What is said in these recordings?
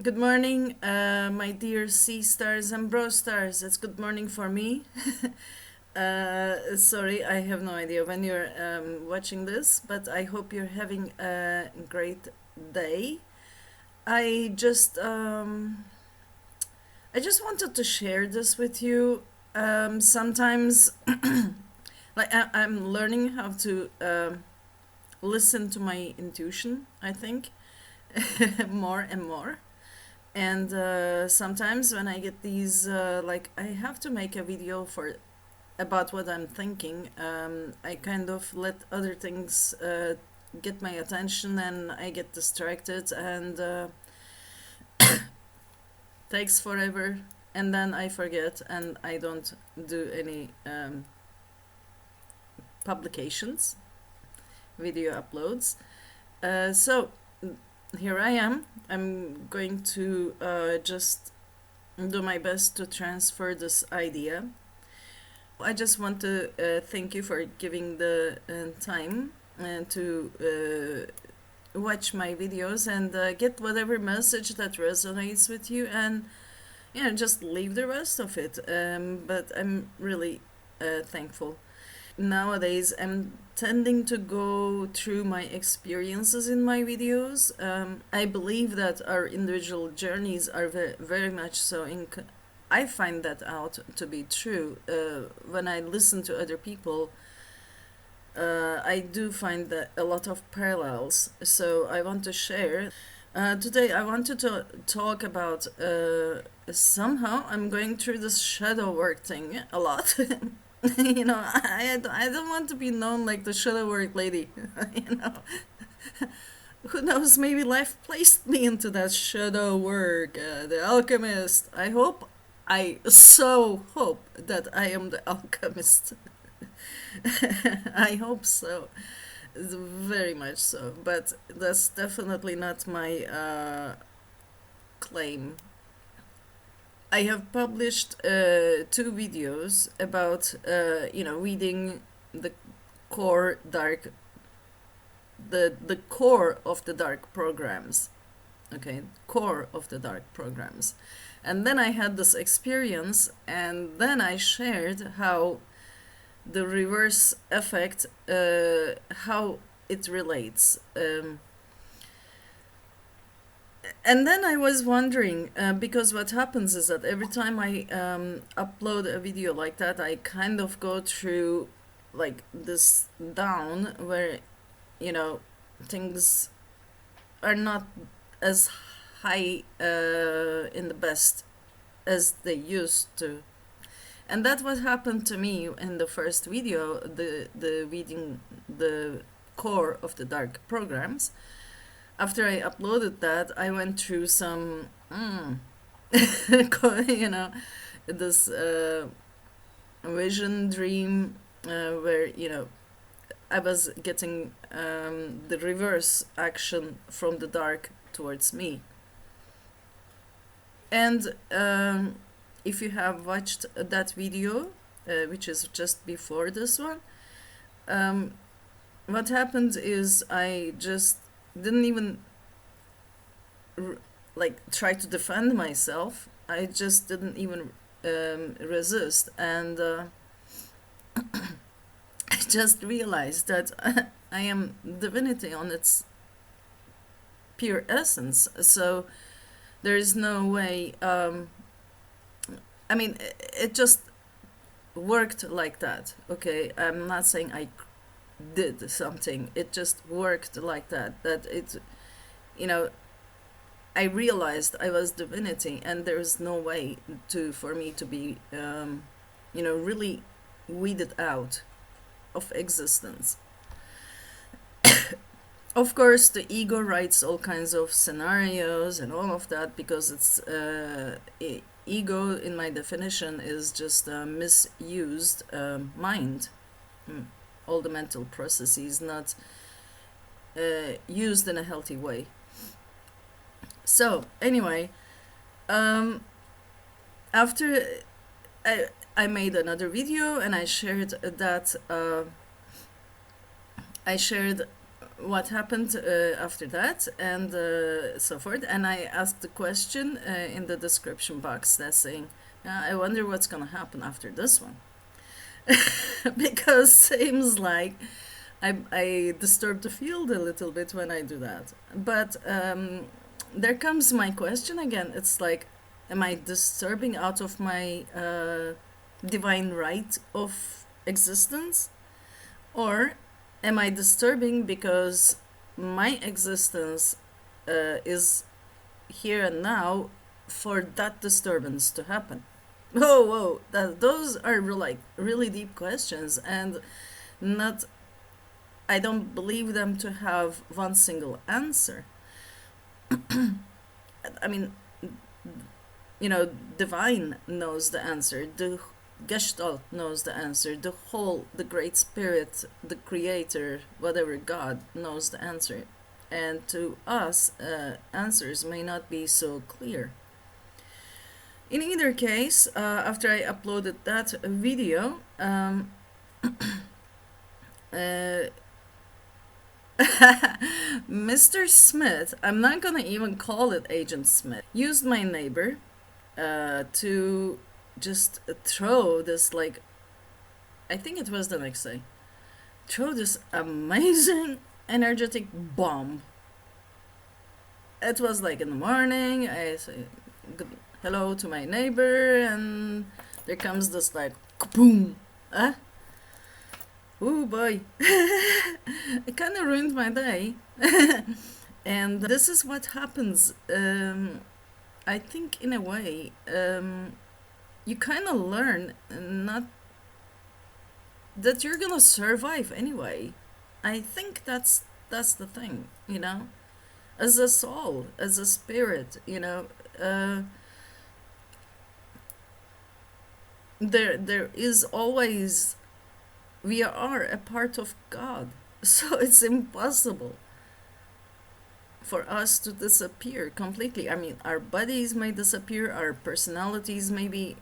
Good morning, my dear SiStars and BroStars. It's good morning for me. Sorry, I have no idea when you're watching this, but I hope you're having a great day. I just um, I just wanted to share this with you. Sometimes, I'm learning how to listen to my intuition. I think more and more. And sometimes when I get these, I have to make a video for about what I'm thinking. I kind of let other things get my attention, and I get distracted, and takes forever, and then I forget, and I don't do any publications, video uploads. So here I am. I'm going to just do my best to transfer this idea. I just want to thank you for giving the time to watch my videos and get whatever message that resonates with you, and just leave the rest of it. But I'm really thankful. Nowadays, I'm tending to go through my experiences in my videos. I believe that our individual journeys are very much so I find that out to be true. When I listen to other people, I do find that a lot of parallels. So I want to share. Today, I wanted to talk about somehow I'm going through this shadow work thing a lot. I don't want to be known like the shadow work lady. you know, who knows? Maybe life placed me into that shadow work, the alchemist. I so hope that I am the alchemist. I hope so, very much so. But that's definitely not my claim. I have published two videos about reading the core dark the core of the dark programs. Okay, core of the dark programs. And then I had this experience, and then I shared how the reverse effect, how it relates. And then I was wondering, because what happens is that every time I upload a video like that, I kind of go through like this down where, you know, things are not as high in the best as they used to. And that's what happened to me in the first video, the reading the core of the dark programs. After I uploaded that, I went through some, you know, this vision dream where, I was getting the reverse action from the dark towards me. And if you have watched that video, which is just before this one, um, what happened is I just didn't even try to defend myself. I just didn't even resist, and I just realized that I am divinity on its pure essence. So there is no way. I mean, it just worked like that. Okay, I'm not saying I did something. It just worked like that. That it, you know, I realized I was divinity, and there's no way for me to be, really weeded out of existence. Of course, the ego writes all kinds of scenarios and all of that because it's ego, in my definition, is just a misused mind. All the mental processes not used in a healthy way. So anyway, after I made another video and I shared that I shared what happened after that, and so forth. And I asked the question in the description box that's saying, I wonder what's gonna happen after this one. Because seems like I disturb the field a little bit when I do that. But there comes my question again. It's like, am I disturbing out of my divine right of existence? Or am I disturbing because my existence is here and now for that disturbance to happen? Whoa, those are like really deep questions, and not. I don't believe them to have one single answer. I mean, divine knows the answer. The Gestalt knows the answer. The whole, the Great Spirit, the Creator, whatever God knows the answer. And to us, answers may not be so clear. In either case, after I uploaded that video, Mr. Smith, I'm not gonna even call it Agent Smith, used my neighbor to just throw this, like, I think it was the next day, throw this amazing energetic bomb. It was like in the morning, I say good, hello to my neighbor, and there comes this like boom. Oh boy. It kind of ruined my day. And this is what happens. I think in a way, you kind of learn not that you're gonna survive anyway. I think that's the thing, as a soul, as a spirit, there is always, we are a part of God, so it's impossible for us to disappear completely. I mean, our bodies may disappear, our personalities may be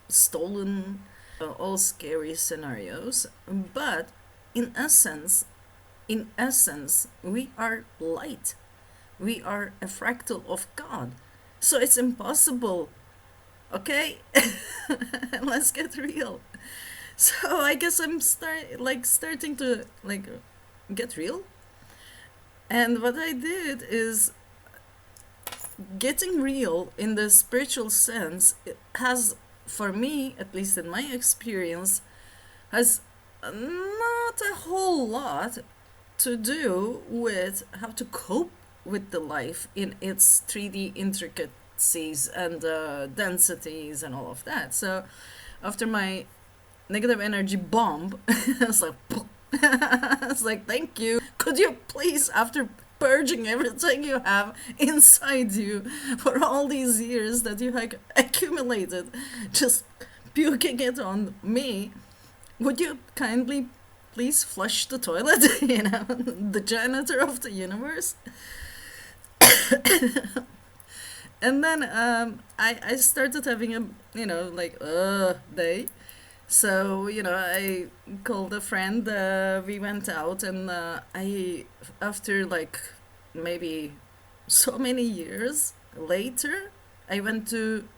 stolen, all scary scenarios, but in essence, we are light. We are a fractal of God. So it's impossible. Okay? Let's get real. So I guess I'm starting to get real. And what I did is, getting real in the spiritual sense, it has, for me, at least in my experience, has not a whole lot to do with how to cope with the life in its 3D intricacies and densities and all of that. So after my negative energy bomb, it's like, it's like, thank you. Could you please, after purging everything you have inside you for all these years that you have accumulated, just puking it on me, would you kindly please flush the toilet? The janitor of the universe. And then I started having a day. So, I called a friend, we went out, and after maybe so many years later, I went to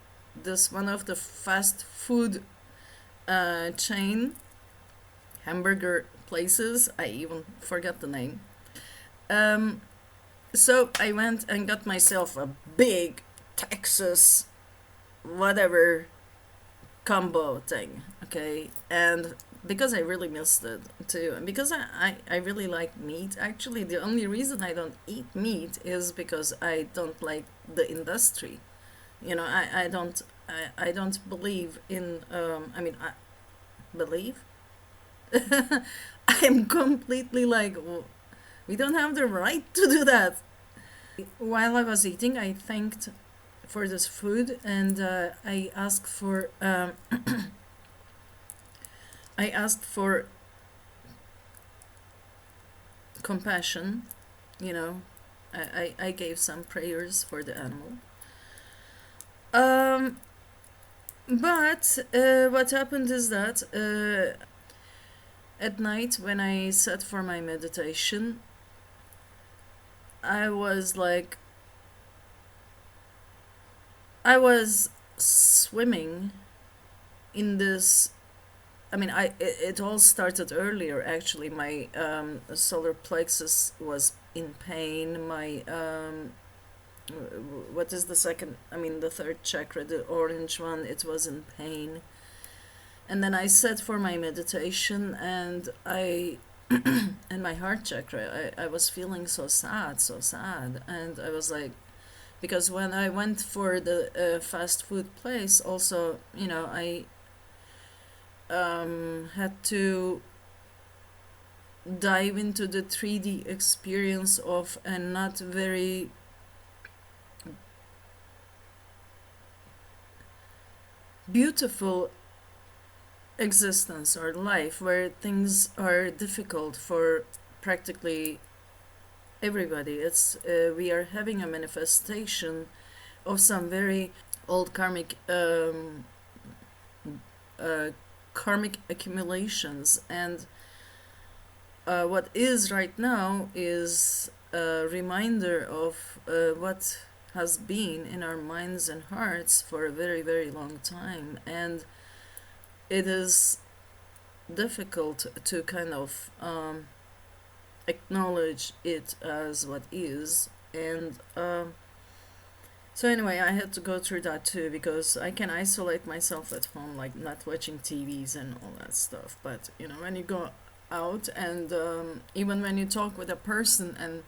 this one of the fast food chain hamburger places. I even forgot the name. So I went and got myself a big Texas whatever combo thing, okay? And because I really missed it too, and because I really like meat, actually the only reason I don't eat meat is because I don't like the industry. I don't believe in I believe. I'm completely we don't have the right to do that. While I was eating, I thanked for this food, and I asked for I asked for compassion. I gave some prayers for the animal. But what happened is that at night, when I sat for my meditation, I was like, I was swimming in this. I mean, it all started earlier. Actually, my solar plexus was in pain. My what is the second? I mean, the third chakra, the orange one. It was in pain, and then I sat for my meditation, and I and my heart chakra. I was feeling so sad, and I was like, because when I went for the fast food place, also, I had to dive into the 3D experience of a not very beautiful existence or life where things are difficult for practically everybody. It's we are having a manifestation of some very old uh, karmic accumulations, and what is right now is a reminder of what has been in our minds and hearts for a very, very long time. And it is difficult to kind of acknowledge it as what is. And so, anyway, I had to go through that too because I can isolate myself at home, like not watching TVs and all that stuff. But, when you go out and even when you talk with a person, and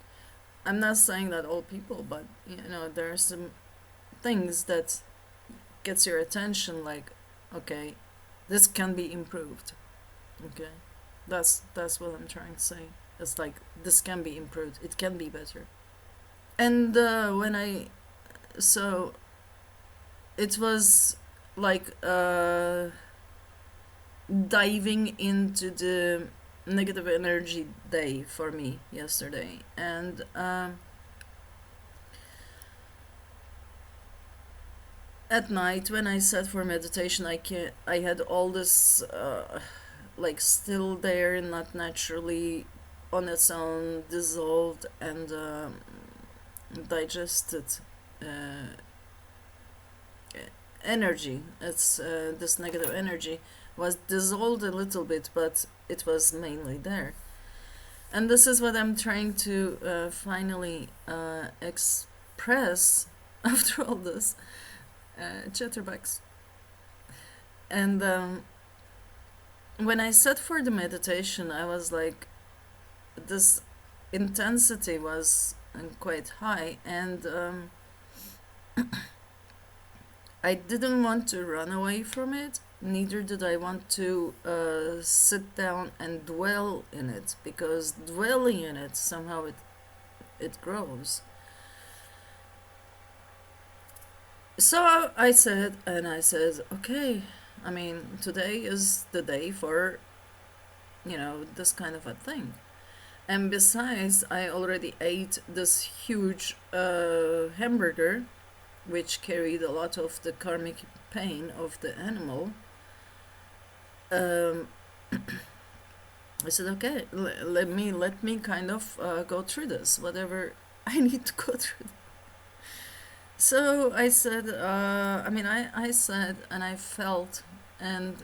I'm not saying that all people, but there are some things that gets your attention, like, okay, this can be improved. Okay, that's what I'm trying to say. It's like this can be improved. It can be better. And when I so it was like diving into the negative energy day for me yesterday, and at night when I sat for meditation, I had all this like still there, not naturally on its own dissolved and digested uh, energy. It's this negative energy was dissolved a little bit, but it was mainly there. And this is what I'm trying to finally express after all this chatterbox. And when I sat for the meditation, I was like, this intensity was quite high, and I didn't want to run away from it. Neither did I want to sit down and dwell in it, because dwelling in it somehow it grows. So I said, okay, I mean, today is the day for, this kind of a thing. And besides, I already ate this huge hamburger, which carried a lot of the karmic pain of the animal. Um, I said, okay, let me kind of go through this, whatever I need to go through. So I said, I said, and I felt, and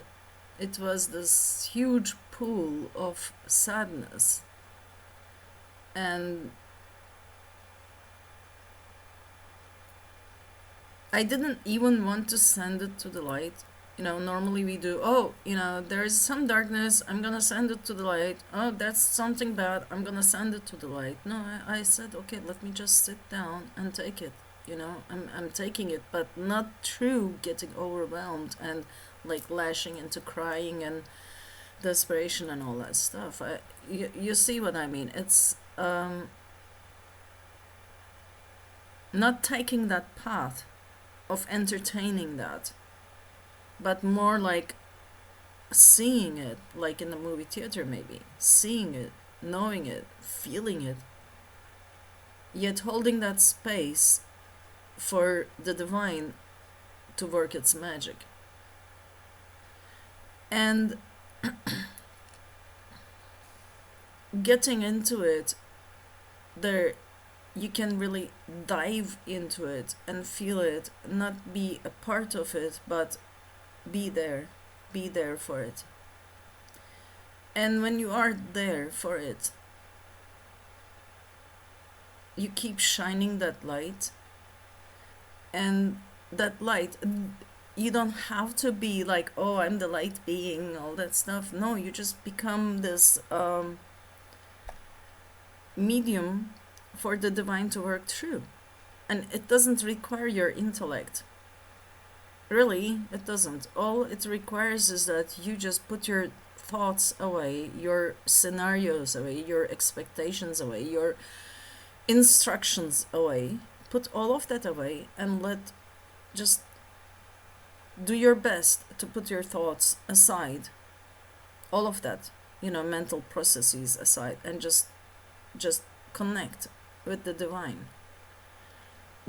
it was this huge pool of sadness. And I didn't even want to send it to the light. Normally we do, oh, there's some darkness, I'm gonna send it to the light. Oh, that's something bad, I'm gonna send it to the light. No, I said, okay, let me just sit down and take it. I'm taking it, but not through getting overwhelmed and like lashing into crying and desperation and all that stuff. You see what I mean? It's not taking that path of entertaining that, but more like seeing it, like in the movie theater, maybe seeing it, knowing it, feeling it, yet holding that space for the divine to work its magic. And getting into it, there you can really dive into it and feel it, not be a part of it, but be there, be there for it. And when you are there for it, you keep shining that light, and that light, you don't have to be like, oh, I'm the light being, all that stuff. No, you just become this medium for the divine to work through. And it doesn't require your intellect. Really, it doesn't. All it requires is that you just put your thoughts away, your scenarios away, your expectations away, your instructions away. Put all of that away and just do your best to put your thoughts aside. All of that, mental processes aside, and just connect with the divine.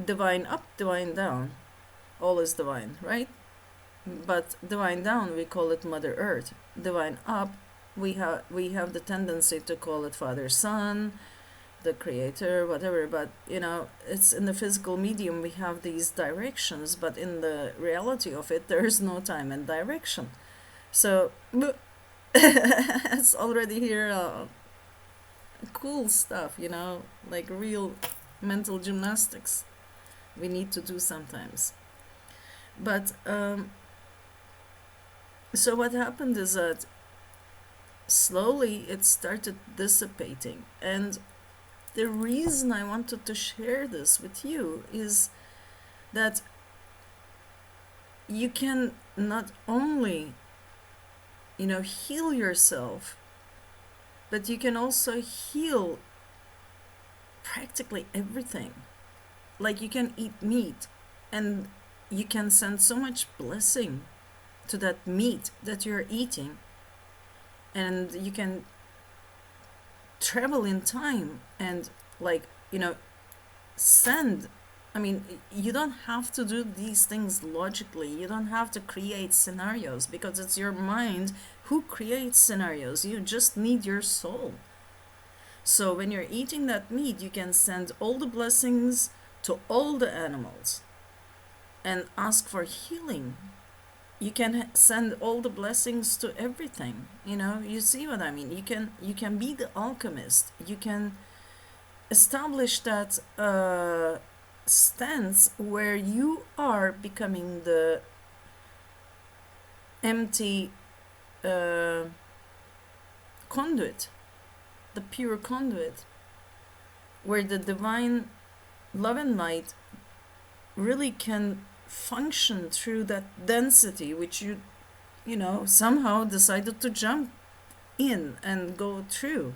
Divine up, divine down. All is divine, right? But divine down, we call it Mother Earth. Divine up, we have the tendency to call it Father Son, the Creator, whatever. But it's in the physical medium we have these directions, but in the reality of it, there is no time and direction. So it's already here. Cool stuff, like real mental gymnastics we need to do sometimes. But so what happened is that slowly it started dissipating. And the reason I wanted to share this with you is that you can not only, heal yourself, but you can also heal practically everything. Like you can eat meat and you can send so much blessing to that meat that you're eating, and you can travel in time and send. I mean, you don't have to do these things logically. You don't have to create scenarios, because it's your mind who creates scenarios. You just need your soul. So when you're eating that meat, you can send all the blessings to all the animals and ask for healing. You can send all the blessings to everything. You see what I mean? You can be the alchemist. You can establish that stance where you are becoming the empty conduit, the pure conduit, where the divine love and light really can function through that density which you somehow decided to jump in and go through.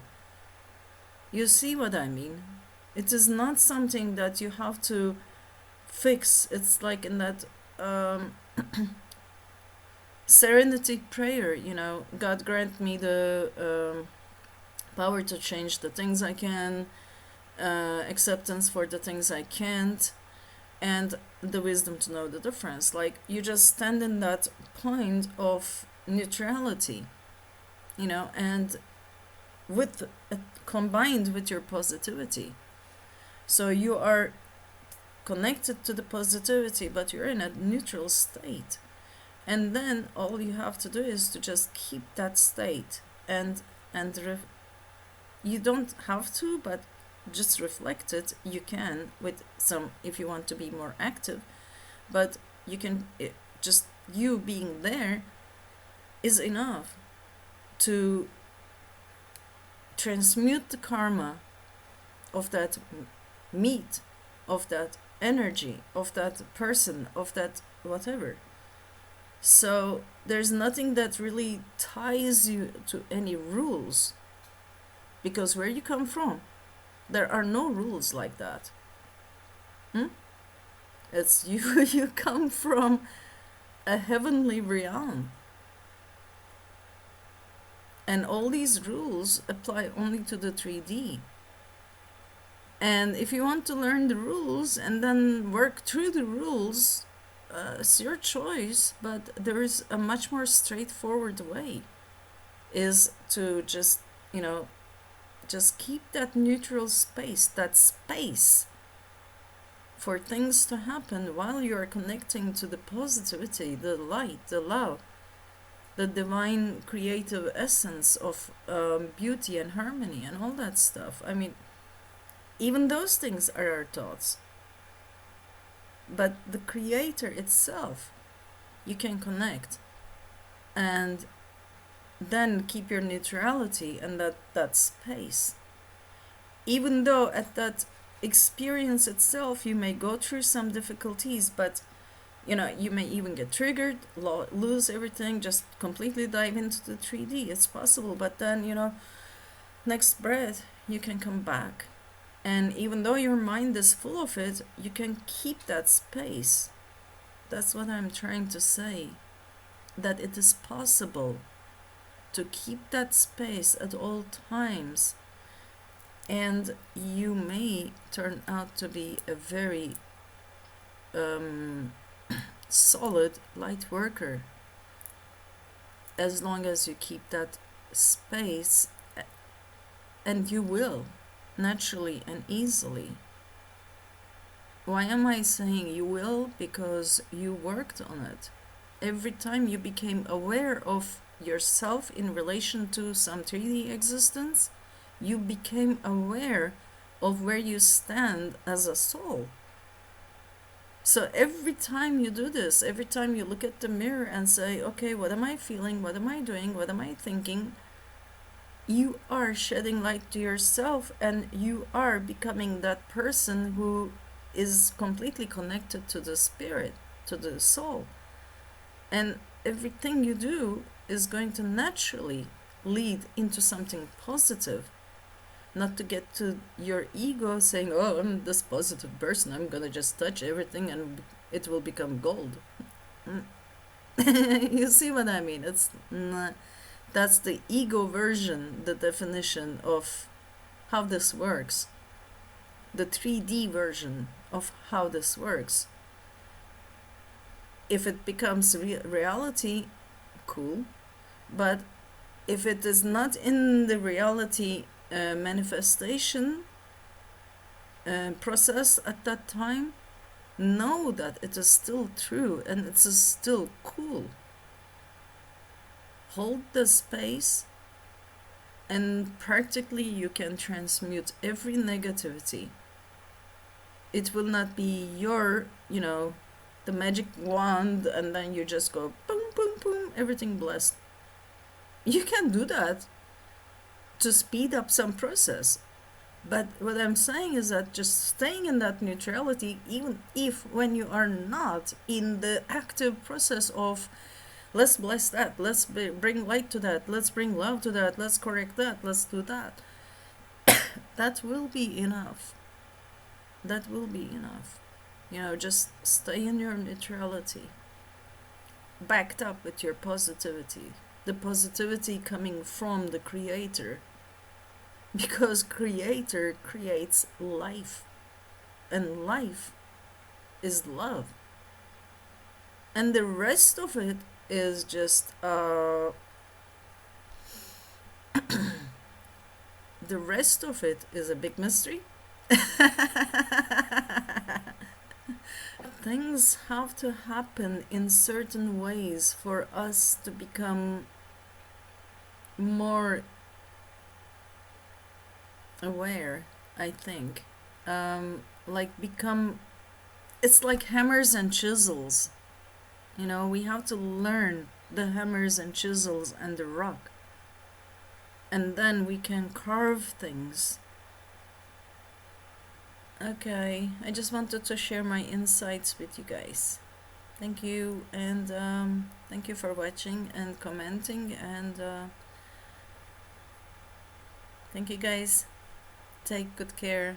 You see what I mean? It is not something that you have to fix. It's like in that serenity prayer, God grant me the power to change the things I can, acceptance for the things I can't, and the wisdom to know the difference. Like you just stand in that point of neutrality, and with combined with your positivity. So you are connected to the positivity, but you're in a neutral state. And then all you have to do is to just keep that state, and you don't have to, but just reflect it. You can with some, if you want to be more active, but you can just you being there is enough to transmute the karma of that meat, of that energy, of that person, of that whatever. So there's nothing that really ties you to any rules, because where you come from, there are no rules like that. It's you. You come from a heavenly realm, and all these rules apply only to the 3D. And if you want to learn the rules and then work through the rules, it's your choice, but there is a much more straightforward way, is to just just keep that neutral space, that space for things to happen while you are connecting to the positivity, the light, the love, the divine creative essence of beauty and harmony and all that stuff. I mean, even those things are our thoughts. But the creator itself, you can connect and then keep your neutrality and that space. Even though at that experience itself you may go through some difficulties, but you may even get triggered, lose everything, just completely dive into the 3D. It's possible, but then, next breath, you can come back. And even though your mind is full of it, you can keep that space. That's what I'm trying to say. That it is possible to keep that space at all times. And you may turn out to be a very solid light worker, as long as you keep that space, and you will naturally and easily. Why am I saying you will? Because you worked on it. Every time you became aware of yourself in relation to some 3D existence, you became aware of where you stand as a soul. So every time you do this, every time you look at the mirror and say, okay, what am I feeling? What am I doing? What am I thinking? You are shedding light to yourself, and you are becoming that person who is completely connected to the spirit, to the soul. And everything you do is going to naturally lead into something positive. Not to get to your ego saying, oh, I'm this positive person, I'm gonna just touch everything and it will become gold. You see what I mean? It's not, that's the ego version, the definition of how this works. The 3D version of how this works. If it becomes reality, cool. But if it is not in the reality manifestation process at that time, know that it is still true and it is still cool. Hold the space, and practically you can transmute every negativity. It will not be your, the magic wand and then you just go boom, boom, boom, everything blessed. You can do that to speed up some process. But what I'm saying is that just staying in that neutrality, even if when you are not in the active process of let's bless that, let's bring light to that, let's bring love to that, let's correct that, let's do that, that will be enough. That will be enough. Just stay in your neutrality, backed up with your positivity. The positivity coming from the creator, because creator creates life, and life is love, and the rest of it is just the rest of it is a big mystery. Things have to happen in certain ways for us to become more aware, I think. It's like hammers and chisels. We have to learn the hammers and chisels and the rock, and then we can carve things. Okay, I just wanted to share my insights with you guys. Thank you, and thank you for watching and commenting, and thank you guys. Take good care.